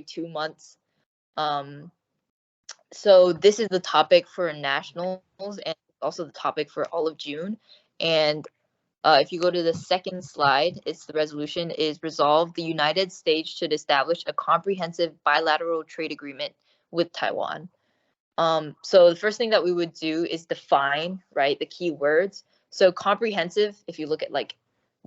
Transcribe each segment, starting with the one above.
2 months. So this is the topic for nationals and also the topic for all of June. And if you go to the second slide, it's the resolution is resolved. The United States should establish a comprehensive bilateral trade agreement with Taiwan. So the first thing that we would do is define, right, the key words. So comprehensive, if you look at like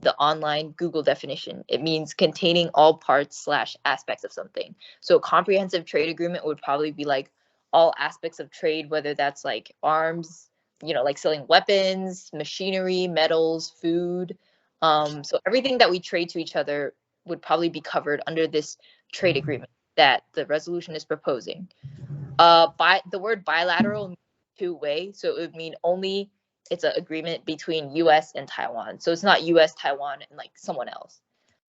the online Google definition, it means containing all parts / aspects of something. So a comprehensive trade agreement would probably be like all aspects of trade, whether that's like arms, like selling weapons, machinery, metals, food. So everything that we trade to each other would probably be covered under this trade agreement that the resolution is proposing. The word bilateral means two-way, so it would mean only it's an agreement between U.S. and Taiwan. So it's not U.S., Taiwan, and like someone else.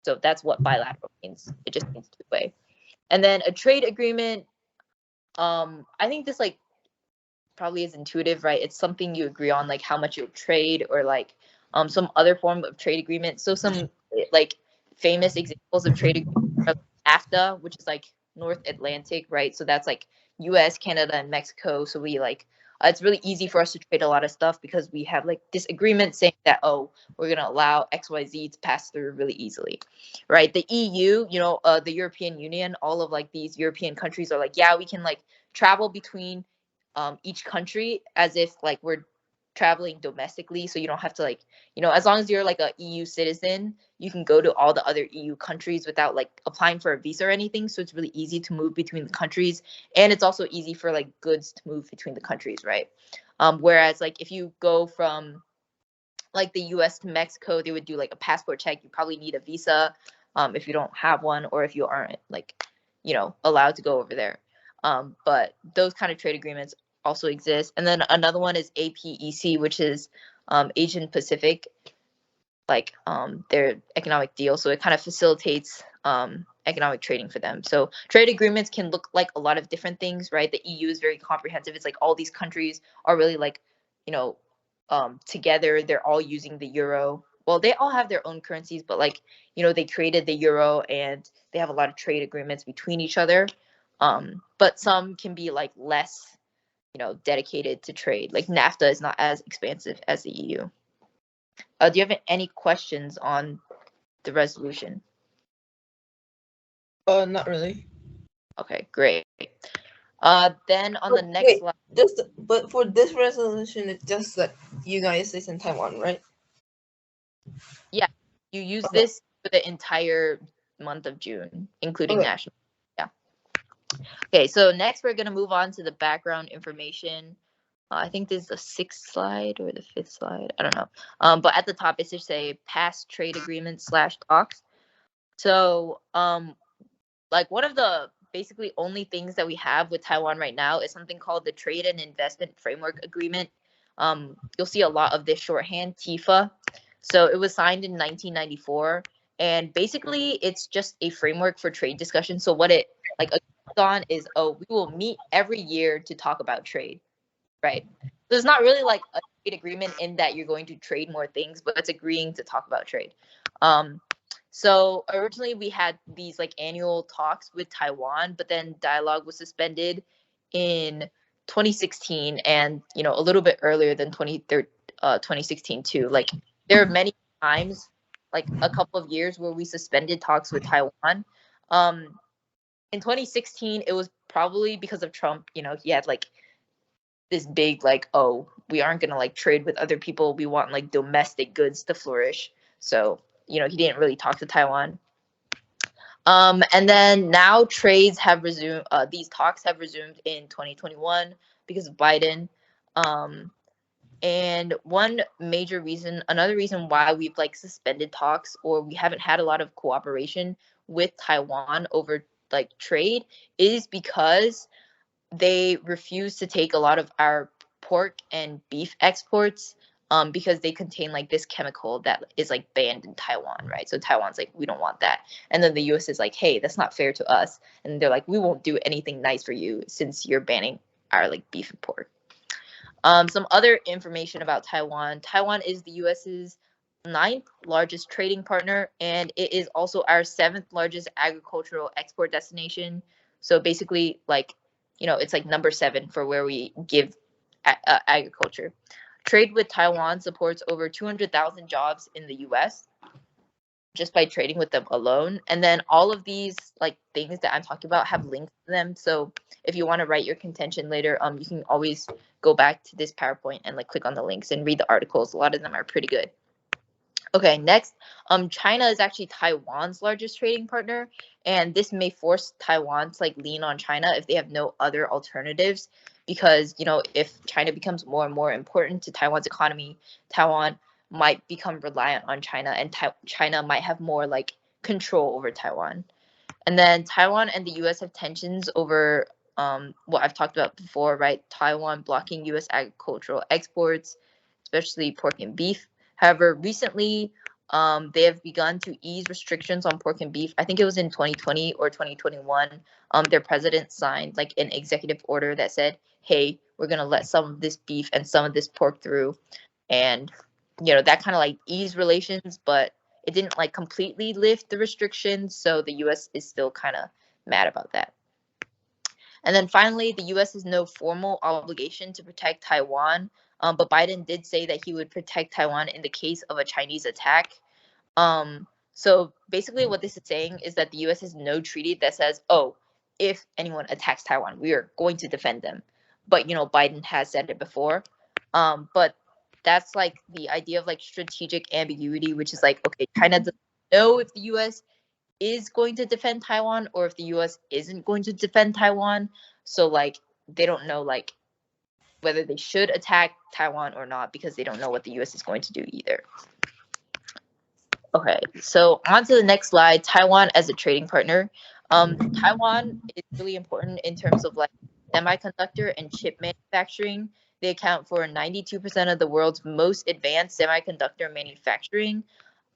So that's what bilateral means. It just means two-way. And then a trade agreement, I think this like probably is intuitive, right? It's something you agree on, like how much you'll trade or like some other form of trade agreement. So some like famous examples of trade agreements are NAFTA, which is like North Atlantic, right? So that's like US, Canada, and Mexico. So we like it's really easy for us to trade a lot of stuff because we have like this agreement saying that, oh, we're going to allow XYZ to pass through really easily, right? The EU, the European Union, all of like these European countries are like, yeah, we can like travel between each country as if like we're traveling domestically, so you don't have to like as long as you're like a EU citizen, you can go to all the other EU countries without like applying for a visa or anything. So it's really easy to move between the countries, and it's also easy for like goods to move between the countries, right? Whereas like if you go from like the US to Mexico, they would do like a passport check. You probably need a visa if you don't have one, or if you aren't like allowed to go over there. But those kind of trade agreements also exist. And then another one is APEC, which is Asian Pacific, like their economic deal. So it kind of facilitates economic trading for them. So trade agreements can look like a lot of different things, right? The EU is very comprehensive. It's like all these countries are really like, together. They're all using the euro. Well, they all have their own currencies, but like, they created the euro and they have a lot of trade agreements between each other. But some can be like less, dedicated to trade. Like NAFTA is not as expansive as the EU. Do you have any questions on the resolution? Not really. Okay, great. Then on the next slide. But for this resolution, it's just that United States and Taiwan, right? Yeah, you use this for the entire month of June, including national. Yeah. Okay, so next we're gonna move on to the background information. I think this is the 6th slide or the 5th slide. I don't know. But at the top it should say past trade agreements / talks. So like one of the basically only things that we have with Taiwan right now is something called the Trade and Investment Framework Agreement. You'll see a lot of this shorthand, TIFA. So it was signed in 1994, and basically it's just a framework for trade discussion. So what it like on is, we will meet every year to talk about trade, right? So it's not really like a trade agreement in that you're going to trade more things, but it's agreeing to talk about trade. So originally we had these like annual talks with Taiwan, but then dialogue was suspended in 2016, and a little bit earlier than 2016 too. Like there are many times, like a couple of years where we suspended talks with Taiwan. In 2016, it was probably because of Trump. He had like this big like, oh, we aren't gonna like trade with other people. We want like domestic goods to flourish. So he didn't really talk to Taiwan. And then now trades have resumed. These talks have resumed in 2021 because of Biden. And another reason why we've like suspended talks or we haven't had a lot of cooperation with Taiwan over like trade is because they refuse to take a lot of our pork and beef exports because they contain like this chemical that is like banned in Taiwan, right? So Taiwan's like, we don't want that. And then the US is like, hey, that's not fair to us. And they're like, we won't do anything nice for you since you're banning our like beef and pork. Some other information about Taiwan. Taiwan is the US's 9th largest trading partner, and it is also our 7th largest agricultural export destination. So basically, like, it's like number 7 for where we give agriculture. Trade with Taiwan supports over 200,000 jobs in the US just by trading with them alone. And then all of these like things that I'm talking about have links to them. So if you want to write your contention later, you can always go back to this PowerPoint and like click on the links and read the articles. A lot of them are pretty good. Okay, next, China is actually Taiwan's largest trading partner, and this may force Taiwan to like lean on China if they have no other alternatives. Because if China becomes more and more important to Taiwan's economy, Taiwan might become reliant on China, and China might have more like control over Taiwan. And then Taiwan and the U.S. have tensions over what I've talked about before, right? Taiwan blocking U.S. agricultural exports, especially pork and beef. However, recently they have begun to ease restrictions on pork and beef. I think it was in 2020 or 2021. Their president signed like an executive order that said, "Hey, we're gonna let some of this beef and some of this pork through," and that kind of like eased relations, but it didn't like completely lift the restrictions. So the U.S. is still kind of mad about that. And then finally, the U.S. has no formal obligation to protect Taiwan, but Biden did say that he would protect Taiwan in the case of a Chinese attack. So basically what this is saying is that the U.S. has no treaty that says, oh, if anyone attacks Taiwan, we are going to defend them. But, Biden has said it before. But that's like the idea of like strategic ambiguity, which is like, okay, China doesn't know if the U.S. is going to defend Taiwan or if the U.S. isn't going to defend Taiwan. So like they don't know like whether they should attack Taiwan or not because they don't know what the U.S. is going to do either. Okay, so on to the next slide, Taiwan as a trading partner. Taiwan is really important in terms of like semiconductor and chip manufacturing. They account for 92% of the world's most advanced semiconductor manufacturing.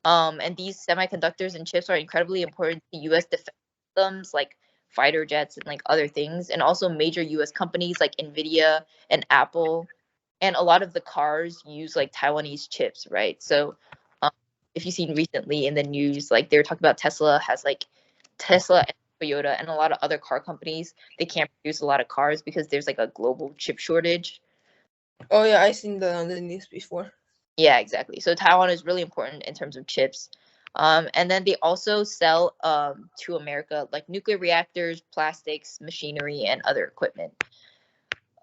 And these semiconductors and chips are incredibly important to U.S. defense systems like fighter jets and like other things, and also major U.S. companies like NVIDIA and Apple, and a lot of the cars use like Taiwanese chips, right? So if you've seen recently in the news, like they were talking about Tesla and Toyota and a lot of other car companies, they can't produce a lot of cars because there's like a global chip shortage. Oh yeah, I seen that on the news before. Yeah, exactly. So Taiwan is really important in terms of chips. And then they also sell to America like nuclear reactors, plastics, machinery, and other equipment.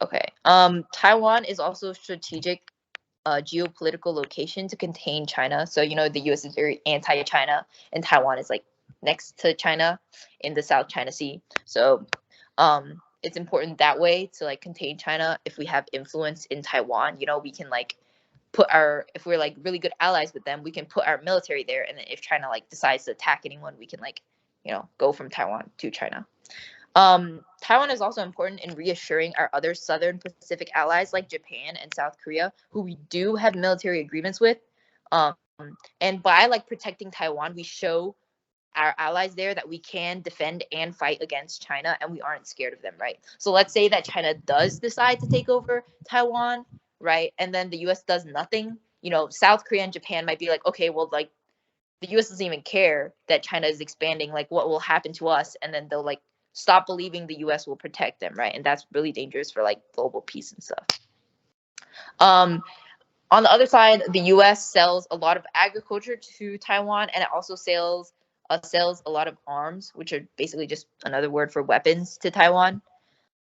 Okay. Taiwan is also a strategic geopolitical location to contain China. So, the US is very anti-China, and Taiwan is like next to China in the South China Sea. So it's important that way to like contain China. If we have influence in Taiwan, we can like if we're like really good allies with them, we can put our military there, and then if China like decides to attack anyone, we can like go from Taiwan to China. Taiwan is also important in reassuring our other Southern Pacific allies like Japan and South Korea, who we do have military agreements with. And by like protecting Taiwan, we show our allies there that we can defend and fight against China, and we aren't scared of them, right? So let's say that China does decide to take over Taiwan, right? And then the US does nothing. South Korea and Japan might be like, okay, well, like the US doesn't even care that China is expanding, like what will happen to us? And then they'll like stop believing the US will protect them, right? And that's really dangerous for like global peace and stuff. On the other side, the US sells a lot of agriculture to Taiwan, and it also sells a lot of arms, which are basically just another word for weapons, to Taiwan.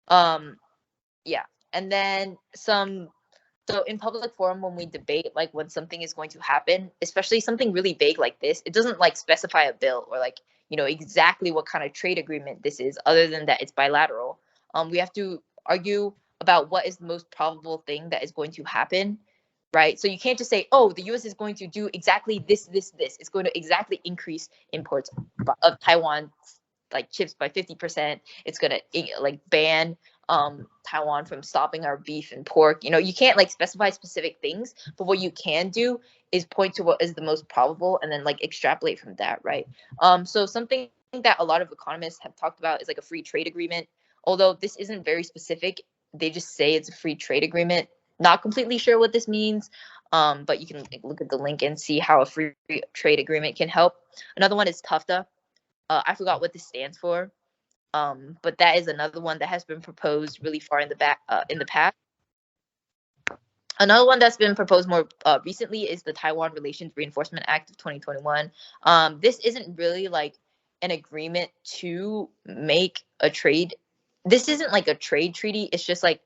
Yeah. And then so in public forum, when we debate like when something is going to happen, especially something really vague like this, it doesn't like specify a bill or like exactly what kind of trade agreement this is, other than that it's bilateral. We have to argue about what is the most probable thing that is going to happen, right? So you can't just say, oh, the US is going to do exactly this. It's going to exactly increase imports of Taiwan like chips by 50%. It's going to like ban Taiwan from stopping our beef and pork. You can't like specify specific things, but what you can do is point to what is the most probable and then like extrapolate from that, right? So something that a lot of economists have talked about is like a free trade agreement. Although this isn't very specific, they just say it's a free trade agreement. Not completely sure what this means, but you can like, look at the link and see how a free trade agreement can help. Another one is TAFTA. I forgot what this stands for. But that is another one that has been proposed really far in the past. Another one that's been proposed more recently is the Taiwan Relations Reinforcement Act of 2021. This isn't really like an agreement to make a trade. This isn't like a trade treaty. It's just like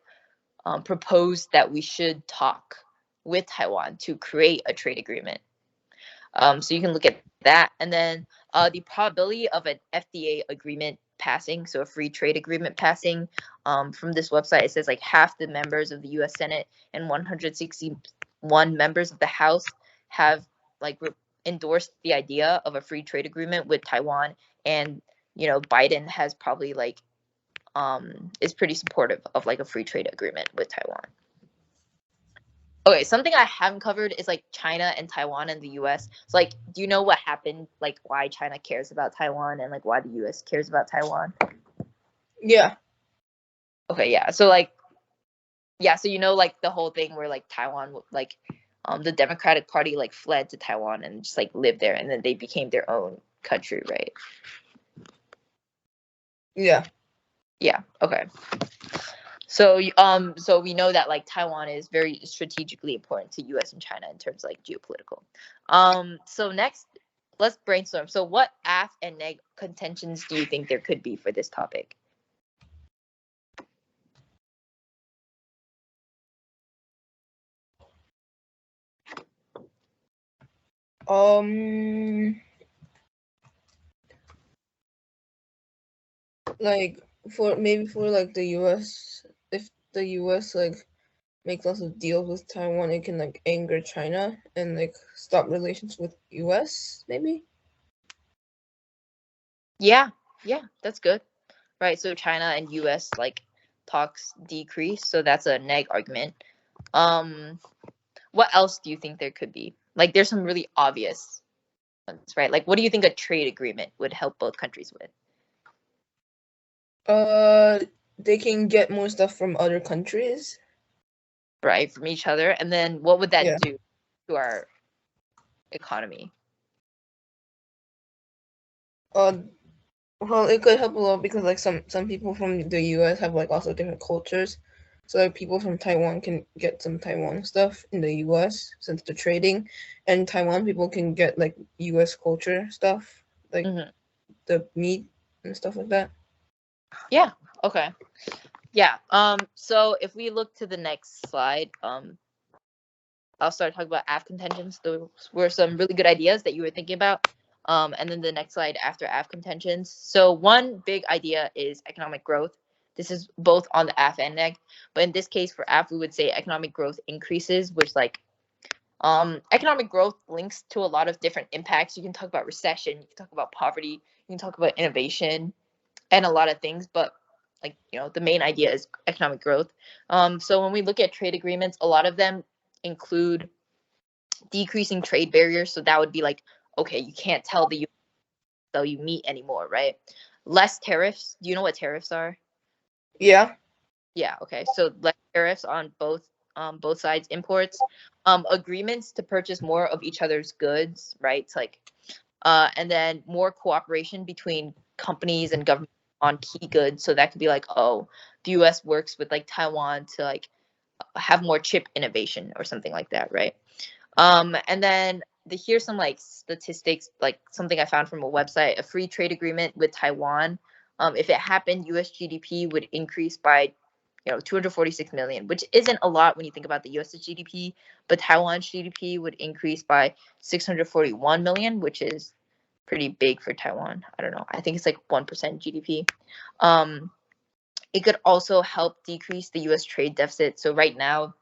proposed that we should talk with Taiwan to create a trade agreement. So you can look at that. And then the probability of an FTA agreement passing, so a free trade agreement passing, from this website, it says like half the members of the US Senate and 161 members of the House have like endorsed the idea of a free trade agreement with Taiwan. And, you know, Biden has probably like, is pretty supportive of like a free trade agreement with Taiwan. Okay, something I haven't covered is like China and Taiwan and the US. So like, do you know what happened? Like why China cares about Taiwan and like why the US cares about Taiwan? Yeah. Okay, yeah. So like, yeah, so you know like the whole thing where like Taiwan like the Democratic Party like fled to Taiwan and just like lived there and then they became their own country, right? Yeah. Yeah, okay. So so we know that like Taiwan is very strategically important to US and China in terms of like geopolitical. So next let's brainstorm. So what af and neg contentions do you think there could be for this topic? Like for like the US, if the US like make lots of deals with Taiwan, it can like anger China and like stop relations with US, maybe. Yeah, that's good. Right, so China and US like talks decrease, so that's a neg argument. What else do you think there could be? Like there's some really obvious ones, right? Like what do you think a trade agreement would help both countries with? They can get more stuff from other countries. Right, from each other. And then what would that Yeah. do to our economy? Well, it could help a lot because like some people from the US have like also different cultures. So like people from Taiwan can get some Taiwan stuff in the US since they're trading, and Taiwan people can get like US culture stuff, like the meat and stuff like that. Yeah, okay. Yeah. So if we look to the next slide, I'll start talking about AF contentions. Those were some really good ideas that you were thinking about. And then the next slide after AF contentions. So one big idea is economic growth. This is both on the AF and neg, but in this case for AF, we would say economic growth increases, which like economic growth links to a lot of different impacts. You can talk about recession, you can talk about poverty, you can talk about innovation, and a lot of things, but like you know the main idea is economic growth. So when we look at trade agreements, a lot of them include decreasing trade barriers. So that would be like, okay, you can't tell the US sell you meat anymore, right? Less tariffs. Do you know what tariffs are? Yeah. Yeah, okay. So less tariffs on both sides imports. Agreements to purchase more of each other's goods, right? It's like and then more cooperation between companies and government on key goods. So that could be like, oh, the US works with like Taiwan to like have more chip innovation or something like that, right? And then here's some like statistics, like something I found from a website. A free trade agreement with Taiwan, if it happened, US GDP would increase by 246 million, which isn't a lot when you think about the US GDP, but Taiwan's GDP would increase by 641 million, which is pretty big for Taiwan. I don't know. I think it's like 1% GDP. It could also help decrease the US trade deficit. So right now,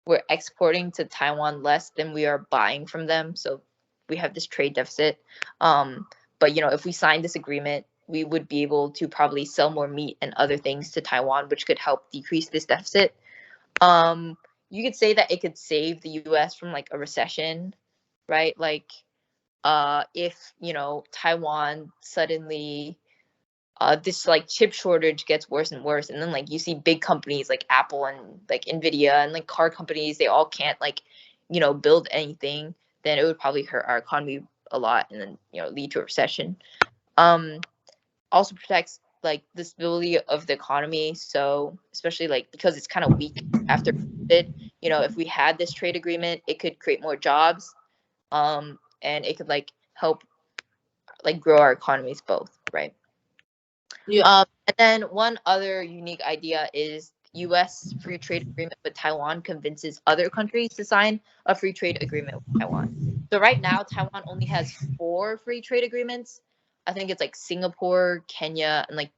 we're exporting to Taiwan less than we are buying from them. So we have this trade deficit. But if we sign this agreement, we would be able to probably sell more meat and other things to Taiwan, which could help decrease this deficit. You could say that it could save the US from like a recession, right? Like if Taiwan suddenly this like chip shortage gets worse and worse, and then like you see big companies like Apple and like Nvidia and like car companies, they all can't like build anything, then it would probably hurt our economy a lot and then lead to a recession. Also protects like the stability of the economy. So especially like because it's kind of weak after COVID, you know, if we had this trade agreement, it could create more jobs, and it could like help like grow our economies both, right? Yeah. And then one other unique idea is U.S. free trade agreement with Taiwan convinces other countries to sign a free trade agreement with Taiwan. So right now, Taiwan only has 4 free trade agreements. I think it's like Singapore, Kenya, and like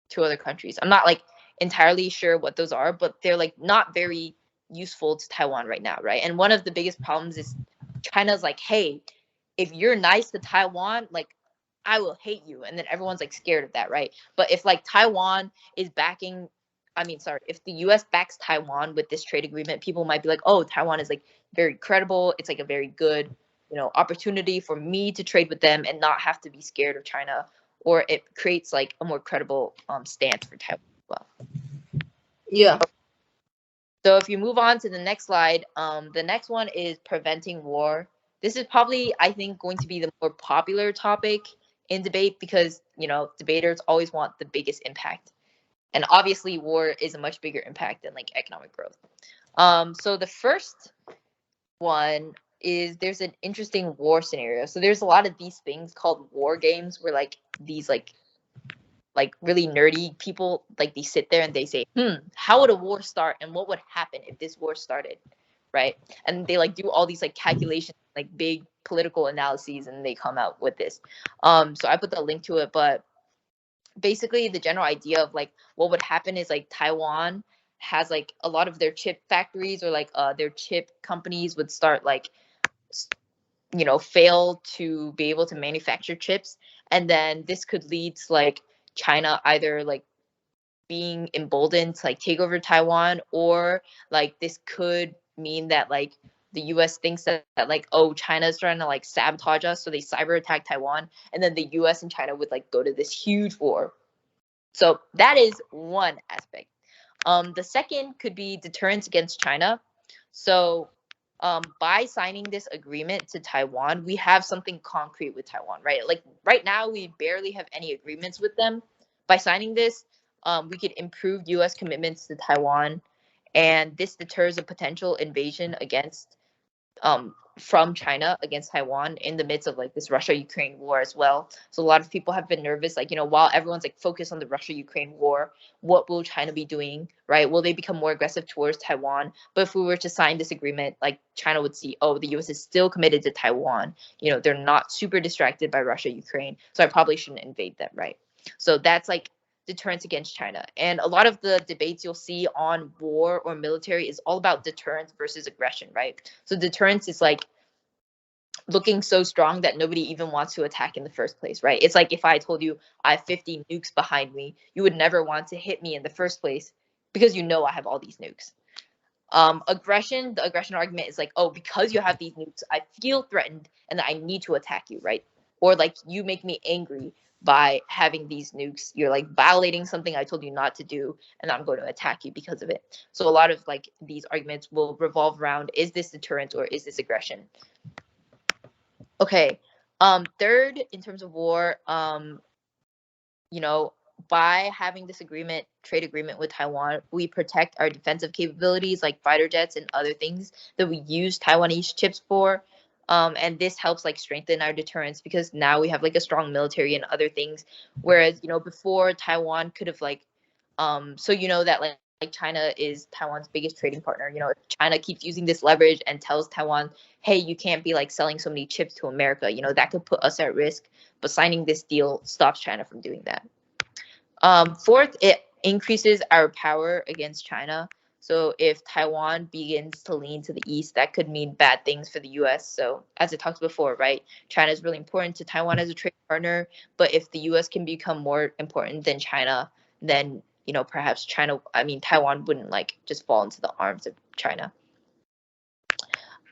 2 other countries. I'm not like entirely sure what those are, but they're like not very useful to Taiwan right now, right? And one of the biggest problems is China's like, hey, if you're nice to Taiwan, like I will hate you. And then everyone's like scared of that, right? But if like Taiwan is backing, I mean, sorry, if the US backs Taiwan with this trade agreement, people might be like, oh, Taiwan is like very credible. It's like a very good, you know, opportunity for me to trade with them and not have to be scared of China, or it creates like a more credible stance for Taiwan as well. Yeah. So if you move on to the next slide, the next one is preventing war. This is probably, I think, going to be the more popular topic in debate because, you know, debaters always want the biggest impact. And obviously war is a much bigger impact than like economic growth. So the first one is there's an interesting war scenario. So there's a lot of these things called war games where like these like really nerdy people like they sit there and they say, how would a war start and what would happen if this war started, right? And they like do all these like calculations, like big political analyses, and they come out with this. So I put the link to it, but basically the general idea of like what would happen is like Taiwan has like a lot of their chip factories or like their chip companies would start like you know fail to be able to manufacture chips, and then this could lead to like China either like being emboldened to like take over Taiwan, or like this could mean that like the US thinks that like, oh, China's trying to like sabotage us, so they cyber attack Taiwan, and then the US and China would like go to this huge war. So that is one aspect. The second could be deterrence against China. So by signing this agreement to Taiwan, we have something concrete with Taiwan, right? Like right now, we barely have any agreements with them. By signing this, we could improve U.S. commitments to Taiwan, and this deters a potential invasion against from China against Taiwan in the midst of like this Russia-Ukraine war as well. So a lot of people have been nervous, like, you know, while everyone's like focused on the Russia-Ukraine war, what will China be doing, right? Will they become more aggressive towards Taiwan? But if we were to sign this agreement, like China would see, oh, the US is still committed to Taiwan. You know, they're not super distracted by Russia-Ukraine. So I probably shouldn't invade them, right? So that's like deterrence against China. And a lot of the debates you'll see on war or military is all about deterrence versus aggression, right? So deterrence is like looking so strong that nobody even wants to attack in the first place, right? It's like if I told you I have 50 nukes behind me, you would never want to hit me in the first place because you know I have all these nukes. Aggression, the aggression argument is like, oh, because you have these nukes, I feel threatened and I need to attack you, right? Or like you make me angry by having these nukes. You're like violating something I told you not to do, and I'm going to attack you because of it. So a lot of like these arguments will revolve around, is this deterrence or is this aggression? Okay. Third, in terms of war, you know, by having this agreement, trade agreement with Taiwan, we protect our defensive capabilities like fighter jets and other things that we use Taiwanese chips for. And this helps like strengthen our deterrence because now we have like a strong military and other things. Whereas, you know, before Taiwan could have like, so you know that like China is Taiwan's biggest trading partner. You know, if China keeps using this leverage and tells Taiwan, hey, you can't be like selling so many chips to America, you know, that could put us at risk. But signing this deal stops China from doing that. Fourth, it increases our power against China. So if Taiwan begins to lean to the east, that could mean bad things for the US. So as I talked before, right, China is really important to Taiwan as a trade partner. But if the US can become more important than China, then, you know, perhaps Taiwan wouldn't like just fall into the arms of China.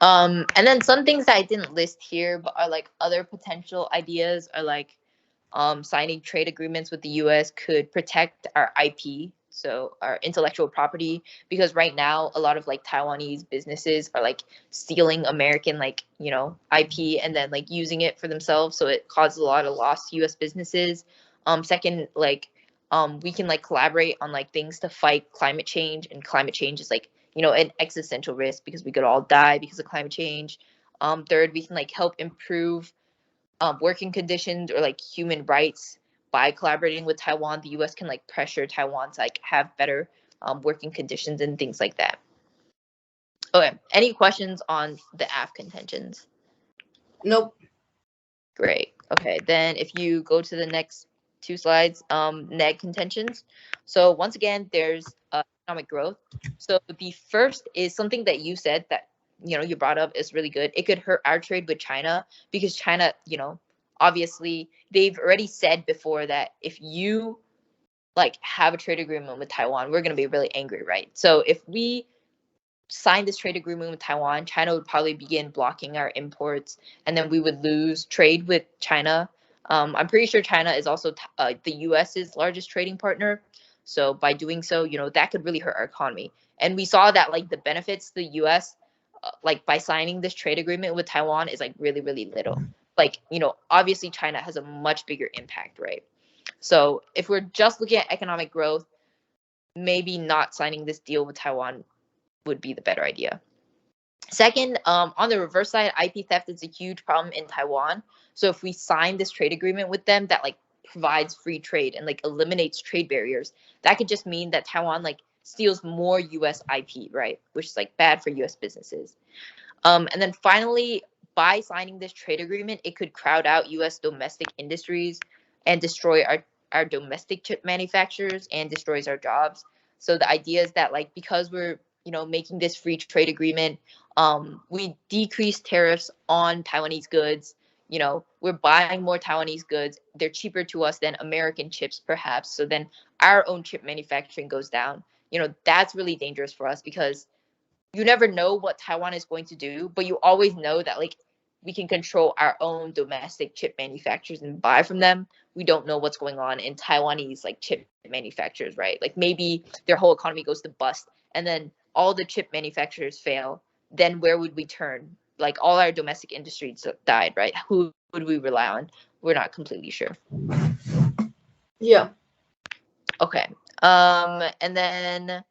And then some things that I didn't list here, but are like other potential ideas are like signing trade agreements with the US could protect our IP, so our intellectual property, because right now a lot of like Taiwanese businesses are like stealing American like, you know, IP and then like using it for themselves, so it causes a lot of loss to US businesses. Second, like we can like collaborate on like things to fight climate change, and climate change is like, you know, an existential risk because we could all die because of climate change. Third, we can like help improve working conditions or like human rights by collaborating with Taiwan. The U.S. can like pressure Taiwan to like have better working conditions and things like that. Okay, any questions on the AF contentions? Nope. Great. Okay, then if you go to the next two slides, neg contentions. So once again, there's economic growth. So the first is something that you said that, you know, you brought up is really good. It could hurt our trade with China because China, you know, obviously they've already said before that if you like have a trade agreement with Taiwan, we're going to be really angry, right? So if we sign this trade agreement with Taiwan, China would probably begin blocking our imports, and then we would lose trade with China. I'm pretty sure China is also the US's largest trading partner. So by doing so, you know, that could really hurt our economy. And we saw that like the benefits the US, like by signing this trade agreement with Taiwan is like really, really little. Like, you know, obviously China has a much bigger impact, right? So if we're just looking at economic growth, maybe not signing this deal with Taiwan would be the better idea. Second, on the reverse side, IP theft is a huge problem in Taiwan. So if we sign this trade agreement with them that like provides free trade and like eliminates trade barriers, that could just mean that Taiwan like steals more US IP, right? Which is like bad for US businesses. And then finally, by signing this trade agreement, it could crowd out US domestic industries and destroy our domestic chip manufacturers and destroys our jobs. So the idea is that like because we're, you know, making this free trade agreement, we decrease tariffs on Taiwanese goods. You know, we're buying more Taiwanese goods. They're cheaper to us than American chips, perhaps. So then our own chip manufacturing goes down. You know, that's really dangerous for us because you never know what Taiwan is going to do, but you always know that like we can control our own domestic chip manufacturers and buy from them. We don't know what's going on in Taiwanese like chip manufacturers, right? Like maybe their whole economy goes to bust and then all the chip manufacturers fail. Then where would we turn? Like all our domestic industries died, right? Who would we rely on? We're not completely sure. Yeah. Okay. And then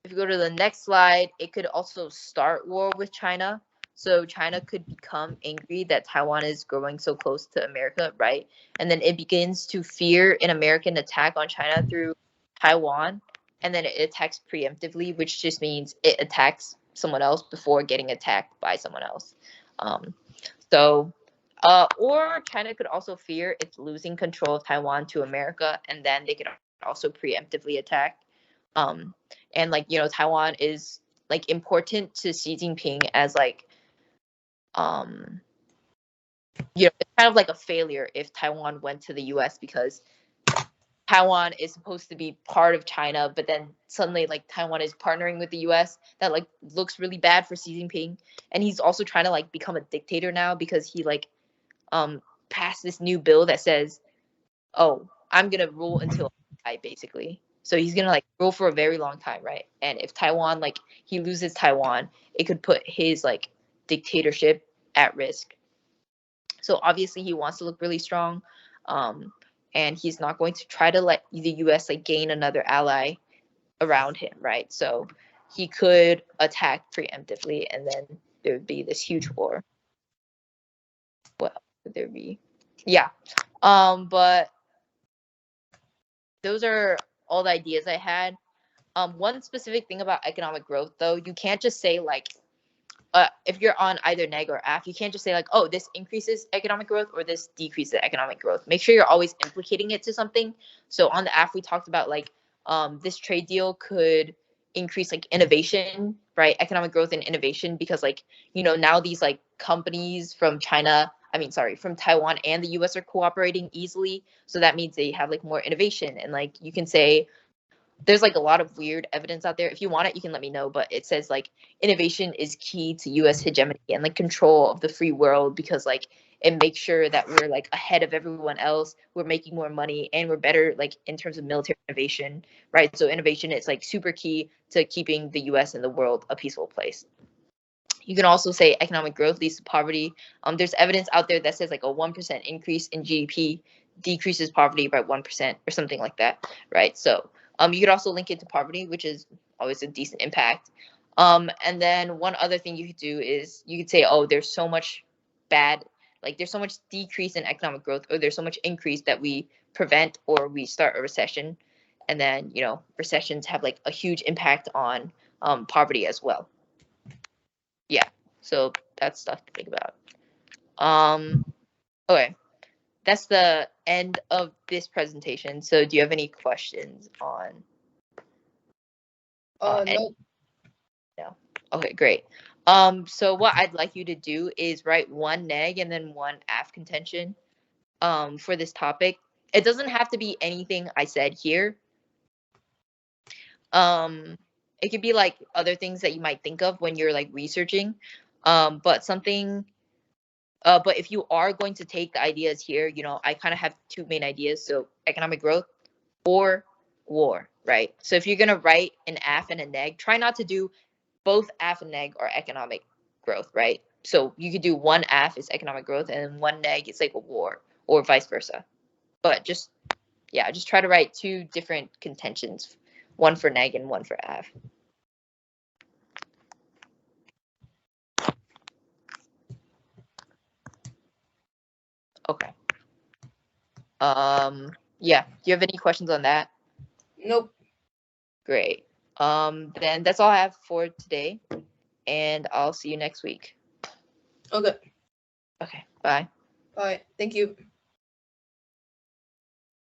if you go to the next slide, it could also start war with China. So China could become angry that Taiwan is growing so close to America, right? And then it begins to fear an American attack on China through Taiwan. And then it attacks preemptively, which just means it attacks someone else before getting attacked by someone else. Or China could also fear it's losing control of Taiwan to America, and then they could also preemptively attack. And like, you know, Taiwan is like important to Xi Jinping as like, you know, it's kind of like a failure if Taiwan went to the US because Taiwan is supposed to be part of China, but then suddenly like Taiwan is partnering with the US. That like looks really bad for Xi Jinping. And he's also trying to like become a dictator now because he like passed this new bill that says, oh, I'm gonna rule until I die, basically. So he's gonna like rule for a very long time, right? And if Taiwan, like he loses Taiwan, it could put his like dictatorship at risk. So obviously he wants to look really strong, and he's not going to try to let the U.S. like gain another ally around him, right? So he could attack preemptively, and then there would be this huge war. What else would there be? Yeah, but those are all the ideas I had. One specific thing about economic growth, though, you can't just say like, if you're on either neg or af, you can't just say like, oh, this increases economic growth or this decreases economic growth. Make sure you're always implicating it to something. So on the af, we talked about like, this trade deal could increase like innovation, right? Economic growth and innovation, because like, you know, now these like companies from from Taiwan and the US are cooperating easily. So that means they have like more innovation. And like, you can say, there's like a lot of weird evidence out there. If you want it, you can let me know. But it says like innovation is key to US hegemony and like control of the free world, because like it makes sure that we're like ahead of everyone else. We're making more money and we're better like in terms of military innovation, right? So innovation is like super key to keeping the US and the world a peaceful place. You can also say economic growth leads to poverty. There's evidence out there that says like a 1% increase in GDP decreases poverty by 1% or something like that, right? So you could also link it to poverty, which is always a decent impact. And then one other thing you could do is you could say, oh, there's so much there's so much decrease in economic growth, or there's so much increase that we prevent or we start a recession. And then, recessions have like a huge impact on poverty as well. Yeah, so that's stuff to think about. Okay, that's the end of this presentation. So do you have any questions on No. No. Okay, great. So what I'd like you to do is write one neg and then one af contention for this topic. It doesn't have to be anything I said here. It could be like other things that you might think of when you're like researching. But if you are going to take the ideas here, I kind of have two main ideas. So economic growth or war, right? So if you're gonna write an af and a neg, try not to do both af and neg are economic growth, right? So you could do one af is economic growth and one neg is like a war, or vice versa. But just try to write two different contentions, one for neg and one for af. Okay. Yeah. Do you have any questions on that? Nope. Great. Then that's all I have for today, and I'll see you next week. Okay. Okay. Bye. Bye. Thank you.